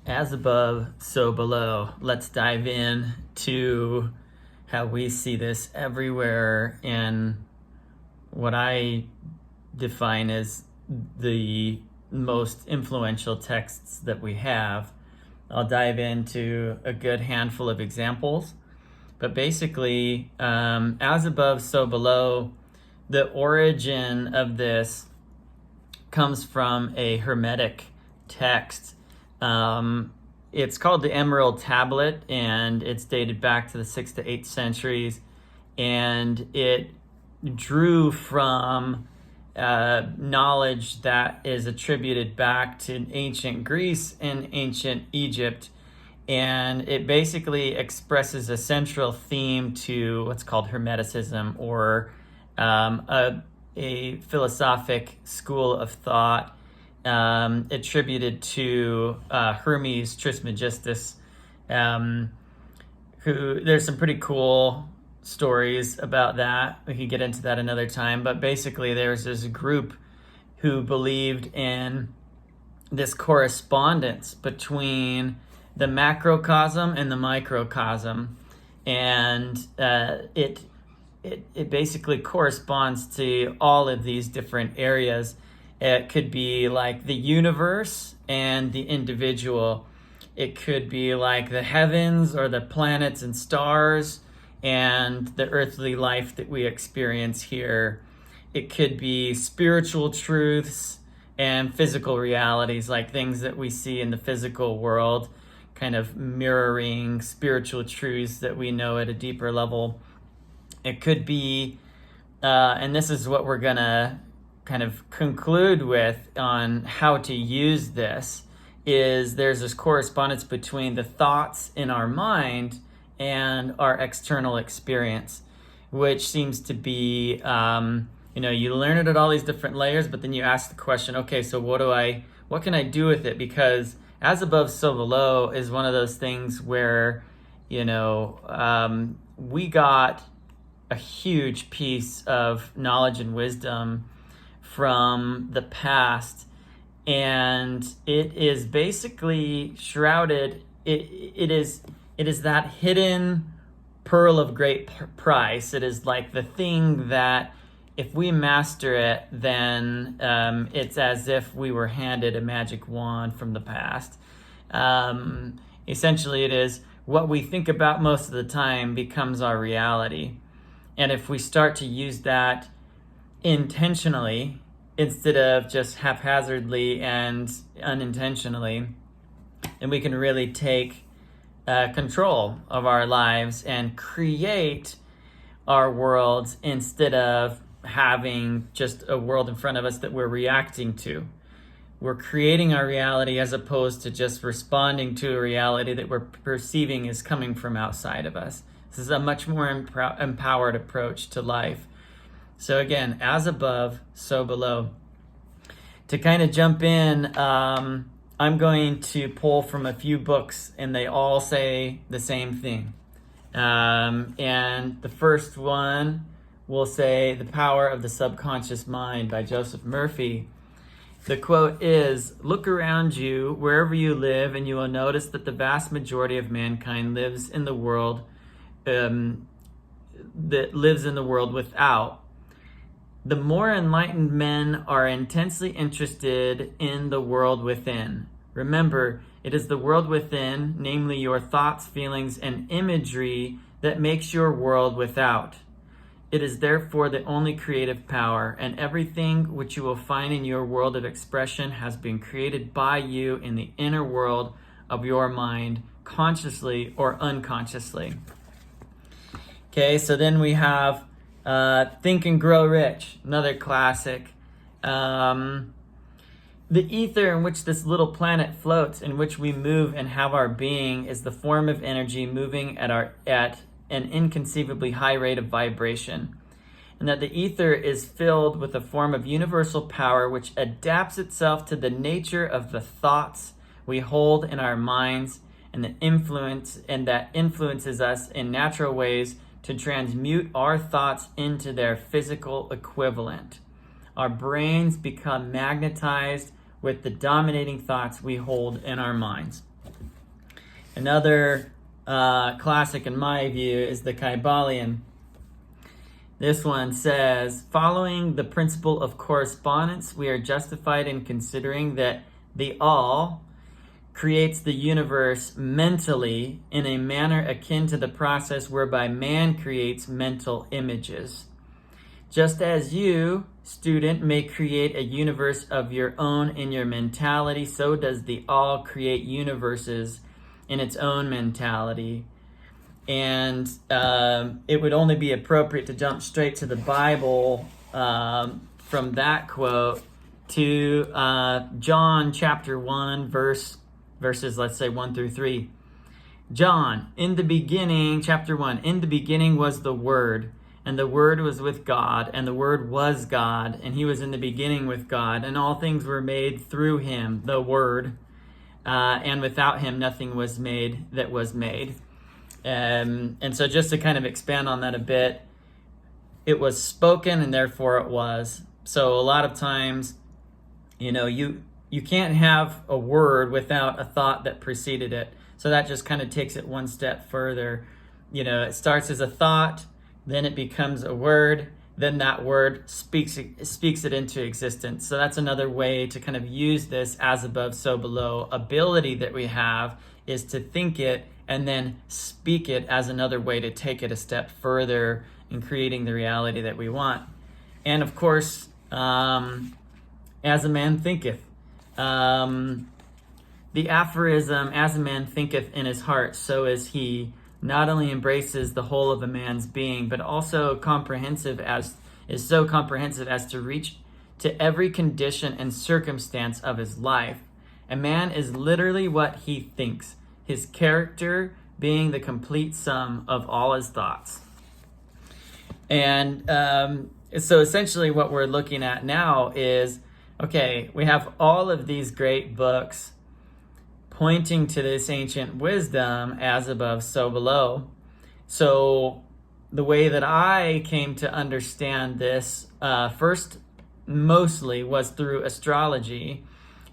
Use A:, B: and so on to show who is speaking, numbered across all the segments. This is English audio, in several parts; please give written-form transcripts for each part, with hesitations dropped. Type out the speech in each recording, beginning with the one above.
A: As above, so below. Let's dive in to how we see this everywhere in what I define as the most influential texts that we have. I'll dive into a good handful of examples, but basically, as above, so below, the origin of this comes from a Hermetic text. It's called the Emerald Tablet, and it's dated back to the 6th to 8th centuries, and it drew from knowledge that is attributed back to ancient Greece and ancient Egypt, and it basically expresses a central theme to what's called Hermeticism, or a philosophic school of thought attributed to Hermes Trismegistus, who there's some pretty cool stories about that. We could get into that another time, but basically there's this group who believed in this correspondence between the macrocosm and the microcosm, and it basically corresponds to all of these different areas. It could be like the universe and the individual. It could be like the heavens or the planets and stars and the earthly life that we experience here. It could be spiritual truths and physical realities, like things that we see in the physical world, kind of mirroring spiritual truths that we know at a deeper level. It could be, and this is what we're gonna kind of conclude with on how to use this, is there's this correspondence between the thoughts in our mind and our external experience, which seems to be, you learn it at all these different layers, but then you ask the question, okay, so what can I do with it? Because as above, so below is one of those things where, we got a huge piece of knowledge and wisdom from the past, and it is basically shrouded. It is that hidden pearl of great price. It is like the thing that if we master it, then it's as if we were handed a magic wand from the past. Essentially, it is what we think about most of the time becomes our reality. And if we start to use that intentionally instead of just haphazardly and unintentionally, then we can really take control of our lives and create our worlds instead of having just a world in front of us that we're reacting to. We're creating our reality as opposed to just responding to a reality that we're perceiving is coming from outside of us. This is a much more empowered approach to life. So again, as above, so below. To kind of jump in, I'm going to pull from a few books, and they all say the same thing. And the first one will say The Power of the Subconscious Mind by Joseph Murphy. The quote is, "Look around you, wherever you live, and you will notice that the vast majority of mankind lives in the world without. The more enlightened men are intensely interested in the world within. Remember, it is the world within, namely your thoughts, feelings, and imagery, that makes your world without. It is therefore the only creative power, and everything which you will find in your world of expression has been created by you in the inner world of your mind, consciously or unconsciously." Okay, so then we have Think and Grow Rich, another classic. The ether in which this little planet floats, in which we move and have our being, is the form of energy moving at an inconceivably high rate of vibration, and that the ether is filled with a form of universal power which adapts itself to the nature of the thoughts we hold in our minds, and that influences us in natural ways to transmute our thoughts into their physical equivalent. Our brains become magnetized with the dominating thoughts we hold in our minds. Another classic in my view is the Kybalion. This one says, following the principle of correspondence, we are justified in considering that the all creates the universe mentally in a manner akin to the process whereby man creates mental images. Just as you, student, may create a universe of your own in your mentality, so does the all create universes in its own mentality. And it would only be appropriate to jump straight to the Bible from that quote to John chapter 1, verses, let's say, 1 through 3. John, in the beginning, chapter 1, in the beginning was the Word, and the Word was with God, and the Word was God, and he was in the beginning with God, and all things were made through him, the Word, and without him nothing was made that was made. And so just to kind of expand on that a bit, it was spoken and therefore it was. So a lot of times, you can't have a word without a thought that preceded it. So that just kind of takes it one step further. It starts as a thought, then it becomes a word, then that word speaks it into existence. So that's another way to kind of use this as above, so below ability that we have, is to think it and then speak it as another way to take it a step further in creating the reality that we want. And of course, as a man thinketh. The aphorism, as a man thinketh in his heart, so is he, not only embraces the whole of a man's being, but also is so comprehensive as to reach to every condition and circumstance of his life. A man is literally what he thinks, his character being the complete sum of all his thoughts. And so essentially what we're looking at now is, okay, we have all of these great books pointing to this ancient wisdom, as above, so below. So the way that I came to understand this first mostly was through astrology.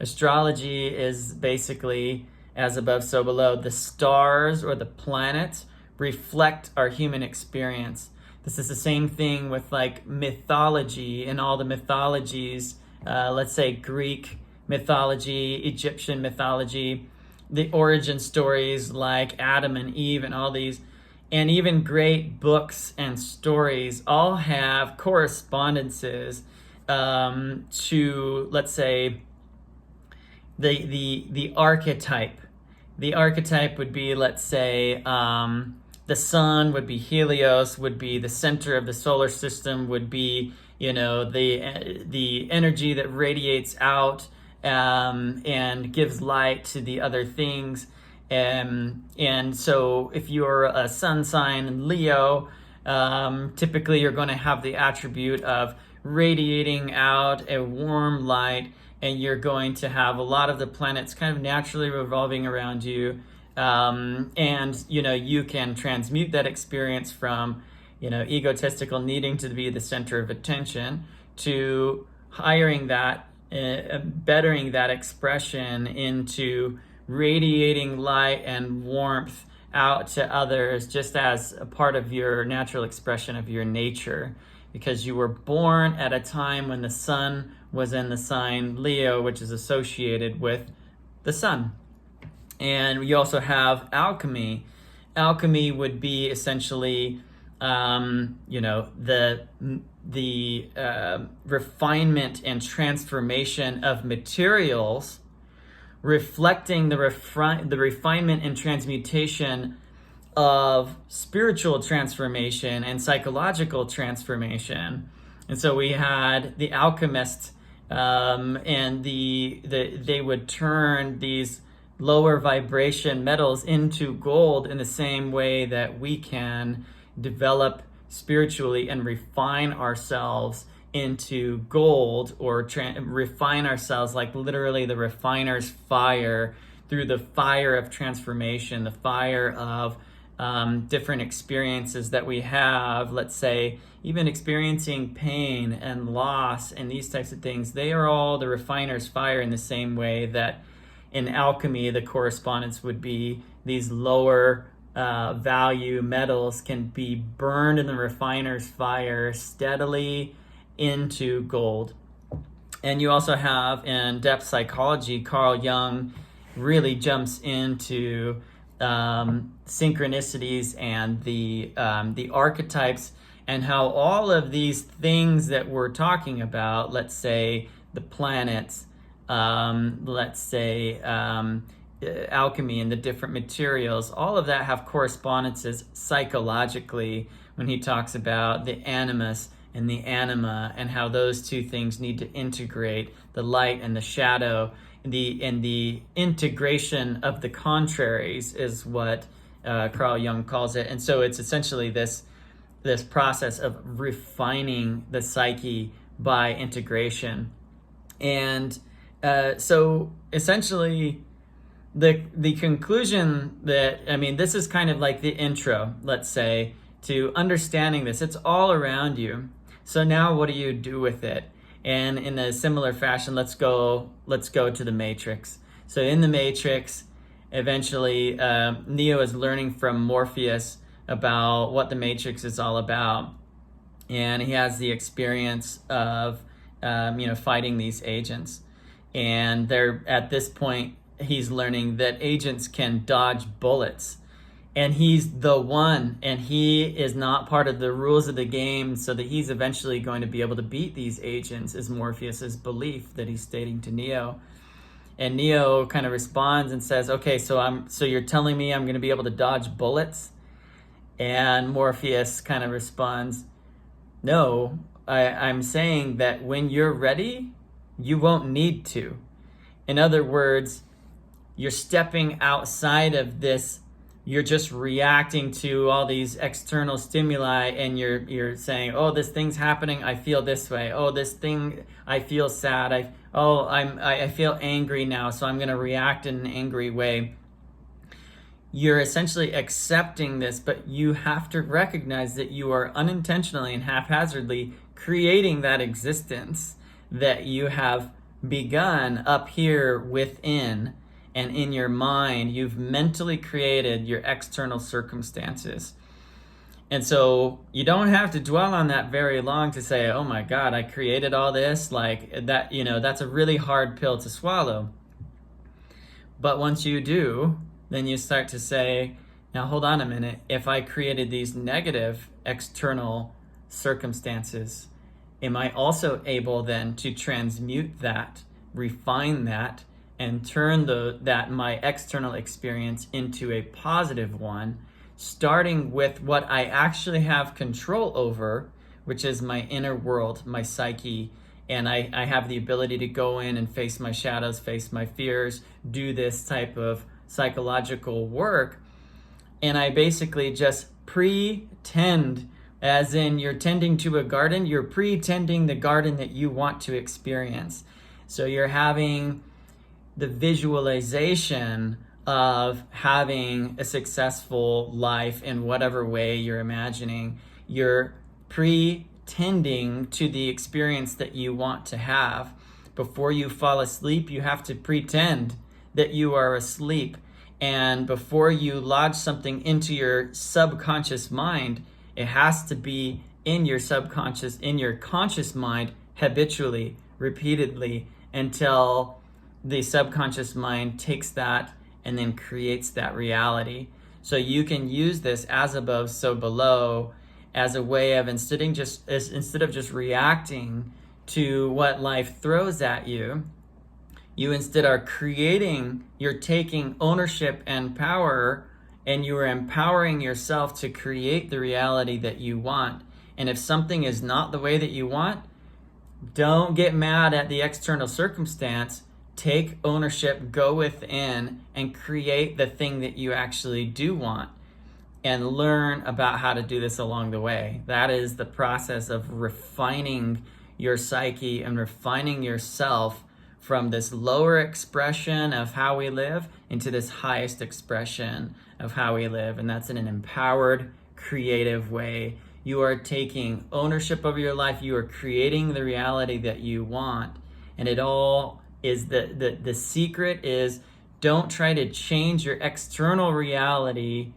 A: Astrology is basically as above, so below. The stars or the planets reflect our human experience. This is the same thing with like mythology and all the mythologies, let's say Greek mythology, Egyptian mythology, the origin stories like Adam and Eve and all these, and even great books and stories all have correspondences to, let's say, the archetype. The archetype would be, let's say, the sun would be Helios, would be the center of the solar system, would be, the energy that radiates out and gives light to the other things. And so if you're a sun sign Leo, typically you're going to have the attribute of radiating out a warm light, and you're going to have a lot of the planets kind of naturally revolving around you. And you can transmute that experience from egotistical needing to be the center of attention to hiring that, bettering that expression into radiating light and warmth out to others, just as a part of your natural expression of your nature, because you were born at a time when the sun was in the sign Leo, which is associated with the sun. And you also have alchemy. Alchemy would be essentially, the refinement and transformation of materials, reflecting the refinement and transmutation of spiritual transformation and psychological transformation. And so we had the alchemists, and they would turn these lower vibration metals into gold in the same way that we can develop spiritually and refine ourselves into gold, or refine ourselves like literally the refiner's fire, through the fire of transformation, the fire of different experiences that we have. Let's say even experiencing pain and loss and these types of things, they are all the refiner's fire, in the same way that in alchemy the correspondence would be these lower value metals can be burned in the refiner's fire steadily into gold. And you also have, in depth psychology, Carl Jung really jumps into synchronicities and the archetypes, and how all of these things that we're talking about, let's say the planets, let's say alchemy and the different materials, all of that have correspondences psychologically when he talks about the animus and the anima, and how those two things need to integrate, the light and the shadow. The integration of the contraries is what Carl Jung calls it. And so it's essentially this process of refining the psyche by integration. And so essentially the conclusion that, I mean, this is kind of like the intro, let's say, to understanding this. It's all around you. So now what do you do with it? And in a similar fashion, let's go to the Matrix. So in the Matrix, eventually Neo is learning from Morpheus about what the Matrix is all about, and he has the experience of fighting these agents. And they're, at this point, he's learning that agents can dodge bullets, and he's the one, and he is not part of the rules of the game, so that he's eventually going to be able to beat these agents, is Morpheus's belief that he's stating to Neo. And Neo kind of responds and says, okay, so you're telling me I'm going to be able to dodge bullets? And Morpheus kind of responds, no, I'm saying that when you're ready, you won't need to. In other words, you're stepping outside of this. You're just reacting to all these external stimuli, and you're saying, oh, this thing's happening, I feel this way. Oh, this thing, I feel sad. I feel angry now, so I'm going to react in an angry way. You're essentially accepting this, but you have to recognize that you are unintentionally and haphazardly creating that existence that you have begun up here within. And in your mind, you've mentally created your external circumstances. And so you don't have to dwell on that very long to say, oh my God, I created all this. Like that, that's a really hard pill to swallow. But once you do, then you start to say, now hold on a minute. If I created these negative external circumstances, am I also able then to transmute that, refine that, and turn my external experience into a positive one, starting with what I actually have control over, which is my inner world, my psyche. And I have the ability to go in and face my shadows, face my fears, do this type of psychological work. And I basically just pretend, as in you're tending to a garden, you're pretending the garden that you want to experience. So you're having the visualization of having a successful life in whatever way you're imagining. You're pretending to the experience that you want to have. Before you fall asleep, you have to pretend that you are asleep. And before you lodge something into your subconscious mind, it has to be in your subconscious, in your conscious mind, habitually, repeatedly, until the subconscious mind takes that and then creates that reality. So you can use this as above, so below, as a way of instead of just reacting to what life throws at you, you instead are creating, you're taking ownership and power, and you are empowering yourself to create the reality that you want. And if something is not the way that you want, don't get mad at the external circumstance. Take ownership, go within, and create the thing that you actually do want, and learn about how to do this along the way. That is the process of refining your psyche and refining yourself from this lower expression of how we live into this highest expression of how we live. And that's in an empowered, creative way. You are taking ownership of your life. You are creating the reality that you want. And it all is the secret is Don't try to change your external reality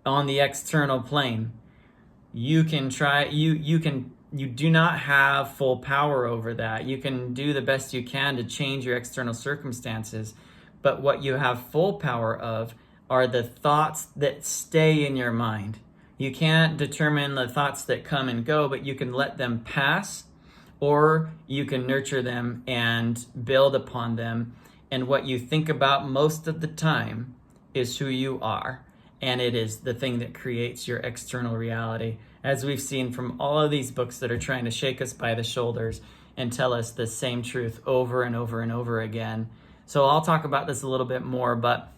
A: on the external plane. You can try, you do not have full power over that. You can do the best you can to change your external circumstances, but what you have full power of are the thoughts that stay in your mind. You can't determine the thoughts that come and go, but you can let them pass, or you can nurture them and build upon them. And what you think about most of the time is who you are. And it is the thing that creates your external reality, as we've seen from all of these books that are trying to shake us by the shoulders and tell us the same truth over and over and over again. So I'll talk about this a little bit more, but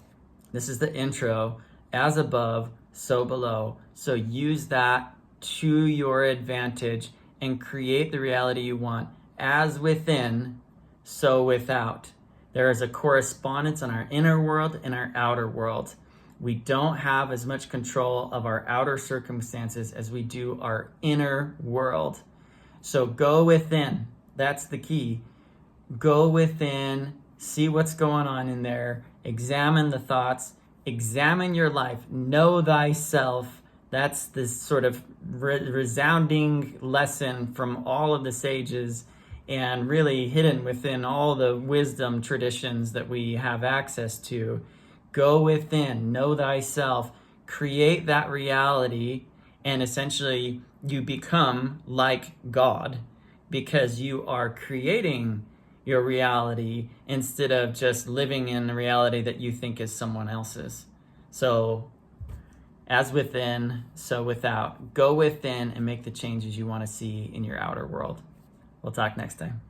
A: this is the intro. As above, so below. So use that to your advantage and create the reality you want. As within, so without. There is a correspondence on our inner world and our outer world. We don't have as much control of our outer circumstances as we do our inner world. So go within. That's the key. Go within, see what's going on in there, examine the thoughts, examine your life, know thyself. That's this sort of resounding lesson from all of the sages, and really hidden within all the wisdom traditions that we have access to. Go within, know thyself, create that reality, and essentially you become like God because you are creating your reality instead of just living in a reality that you think is someone else's. So, as within, so without. Go within and make the changes you want to see in your outer world. We'll talk next time.